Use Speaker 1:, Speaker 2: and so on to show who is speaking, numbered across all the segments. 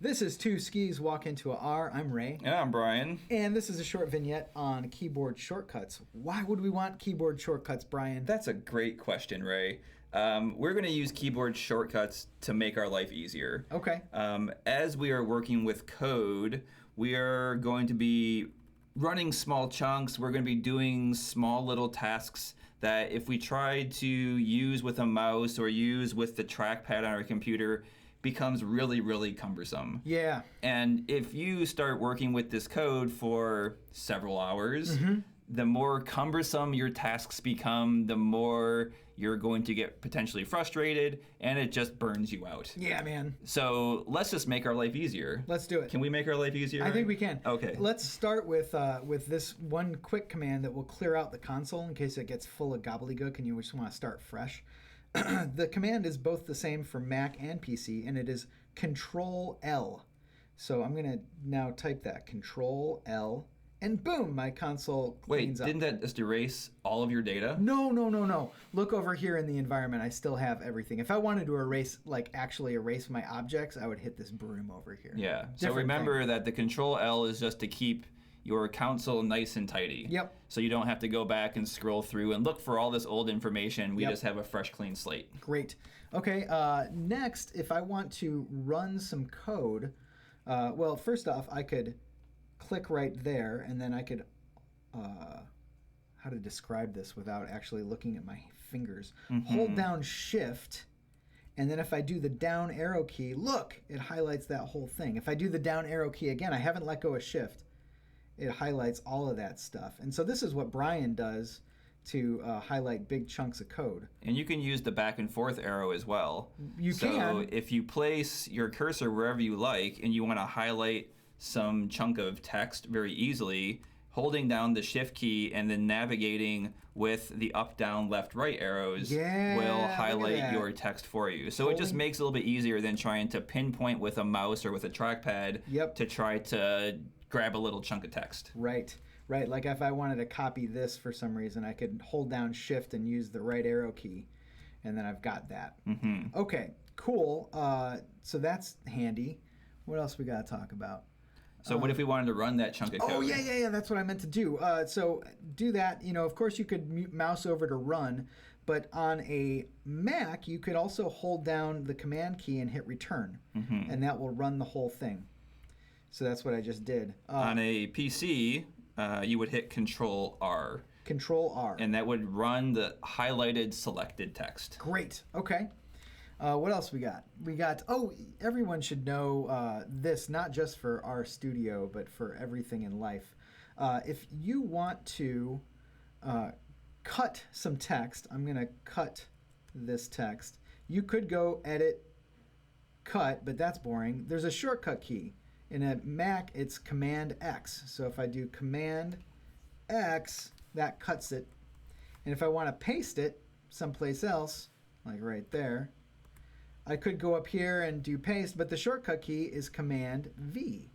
Speaker 1: This is Two Skis Walk Into a R. I'm Ray.
Speaker 2: And I'm Brian.
Speaker 1: And this is a short vignette on keyboard shortcuts. Why would we want keyboard shortcuts, Brian?
Speaker 2: That's a great question, Ray. We're going to use keyboard shortcuts to make our life easier.
Speaker 1: Okay.
Speaker 2: As we are working with code, we are going to be running small chunks. We're going to be doing small little tasks that if we tried to use with a mouse or use with the trackpad on our computer, becomes really, really cumbersome.
Speaker 1: Yeah.
Speaker 2: And if you start working with this code for several hours, the more cumbersome your tasks become, the more you're going to get potentially frustrated, and it just burns you out.
Speaker 1: Yeah, man.
Speaker 2: So let's just make our life easier.
Speaker 1: Let's do it.
Speaker 2: Can we make our life easier?
Speaker 1: I think we can.
Speaker 2: Okay.
Speaker 1: Let's start with this one quick command that will clear out the console in case it gets full of gobbledygook and you just want to start fresh. The command is both the same for Mac and PC, and it is Control-L. So I'm going to now type that, Control-L, and boom, my console cleans up.
Speaker 2: Wait, didn't that just erase all of your data?
Speaker 1: No. Look over here in the environment. I still have everything. If I wanted to actually erase my objects, I would hit this broom over here.
Speaker 2: Yeah. So
Speaker 1: Different
Speaker 2: remember
Speaker 1: thing.
Speaker 2: that the Control-L is just to keep your console nice and tidy.
Speaker 1: Yep.
Speaker 2: So you don't have to go back and scroll through and look for all this old information. We
Speaker 1: Yep.
Speaker 2: just have a fresh, clean slate.
Speaker 1: Great. Okay, next, if I want to run some code, well, first off, I could click right there, and then I could, how to describe this without actually looking at my fingers. Hold down Shift, and then if I do the down arrow key, look, it highlights that whole thing. If I do the down arrow key again, I haven't let go of Shift. It highlights all of that stuff. And so this is what Brian does to highlight big chunks of code.
Speaker 2: And you can use the back and forth arrow as well.
Speaker 1: You
Speaker 2: so
Speaker 1: can.
Speaker 2: If you place your cursor wherever you like and you want to highlight some chunk of text very easily, holding down the Shift key and then navigating with the up, down, left, right arrows will highlight your text for you. So it just makes it a little bit easier than trying to pinpoint with a mouse or with a trackpad to try to grab a little chunk of text.
Speaker 1: Right. Like if I wanted to copy this for some reason, I could hold down Shift and use the right arrow key, and then I've got that. Okay, cool. So that's handy. What else we got to talk about?
Speaker 2: So what if we wanted to run that chunk of code?
Speaker 1: Oh, yeah, that's what I meant to do. So do that. Of course, you could mouse over to run, but on a Mac, you could also hold down the Command key and hit Return, and that will run the whole thing. So that's what I just did.
Speaker 2: On a PC, you would hit Control-R.
Speaker 1: Control-R.
Speaker 2: And that would run the highlighted selected text.
Speaker 1: Great. Okay. What else we got? Everyone should know this, not just for our studio, but for everything in life. If you want to cut some text, I'm going to cut this text. You could go edit, cut, but that's boring. There's a shortcut key. In a Mac, it's Command X. So if I do Command X, that cuts it. And if I want to paste it someplace else, like right there, I could go up here and do paste, but the shortcut key is Command V.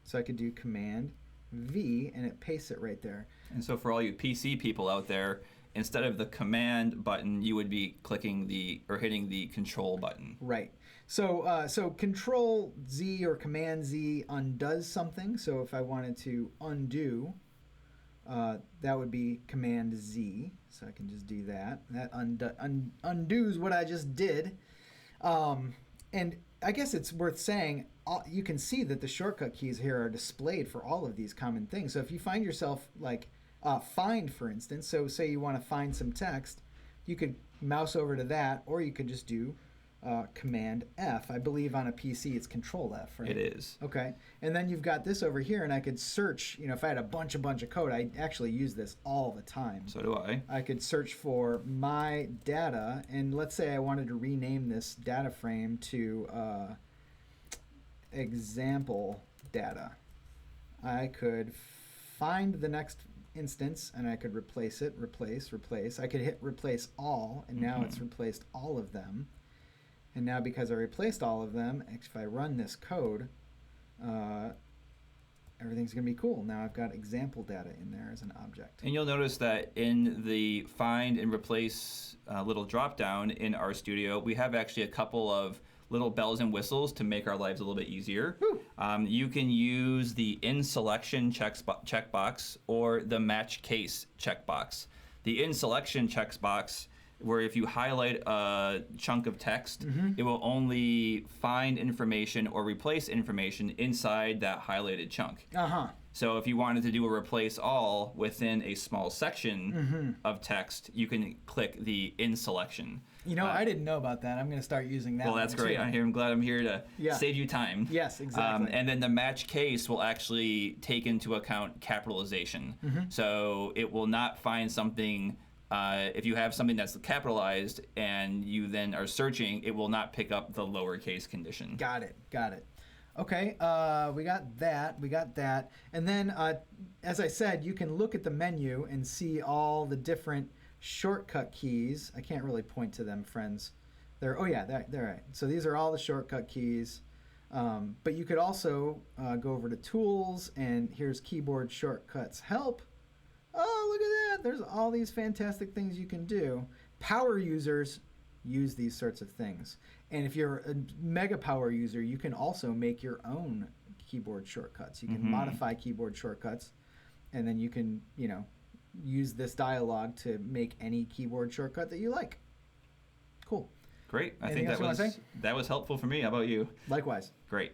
Speaker 1: So I could do Command V, and it pastes it right there.
Speaker 2: And so for all you PC people out there, instead of the Command button, you would be clicking hitting the Control button.
Speaker 1: Right. So Control Z or Command Z undoes something. So if I wanted to undo, that would be Command Z. So I can just do that. That undoes what I just did. And I guess it's worth saying, you can see that the shortcut keys here are displayed for all of these common things. So if you find yourself find, for instance, so say you want to find some text, you could mouse over to that, or you could just do Command F. I believe on a PC it's Control F, right?
Speaker 2: It is.
Speaker 1: Okay. And then you've got this over here, and I could search, if I had a bunch of code, I actually use this all the time.
Speaker 2: So do I.
Speaker 1: I could search for my data, and let's say I wanted to rename this data frame to example data. I could find the next instance, and I could replace it, replace. I could hit replace all, and now it's replaced all of them. And now because I replaced all of them, if I run this code, everything's going to be cool. Now I've got example data in there as an object.
Speaker 2: And you'll notice that in the find and replace little drop down in RStudio, we have actually a couple of little bells and whistles to make our lives a little bit easier.
Speaker 1: Whew.
Speaker 2: You can use the in selection checkbox or the match case checkbox. The in selection checkbox, where if you highlight a chunk of text, it will only find information or replace information inside that highlighted chunk. So if you wanted to do a replace all within a small section of text, you can click the in selection.
Speaker 1: You know, I didn't know about that. I'm going to start using that.
Speaker 2: Well, that's great. I'm glad I'm here to save you time.
Speaker 1: Yes, exactly.
Speaker 2: And then the match case will actually take into account capitalization. So it will not find something, if you have something that's capitalized and you then are searching, it will not pick up the lowercase condition.
Speaker 1: Got it. Okay, we got that. And then, as I said, you can look at the menu and see all the different shortcut keys. I can't really point to them, friends. They're right. So these are all the shortcut keys. But you could also go over to Tools, and here's Keyboard Shortcuts Help. Oh, look at that. There's all these fantastic things you can do. Power users use these sorts of things. And if you're a mega power user, you can also make your own keyboard shortcuts. You can modify keyboard shortcuts, and then you can, use this dialog to make any keyboard shortcut that you like. Cool.
Speaker 2: Great.
Speaker 1: Anything else you want to say?
Speaker 2: That was helpful for me. How about you?
Speaker 1: Likewise.
Speaker 2: Great.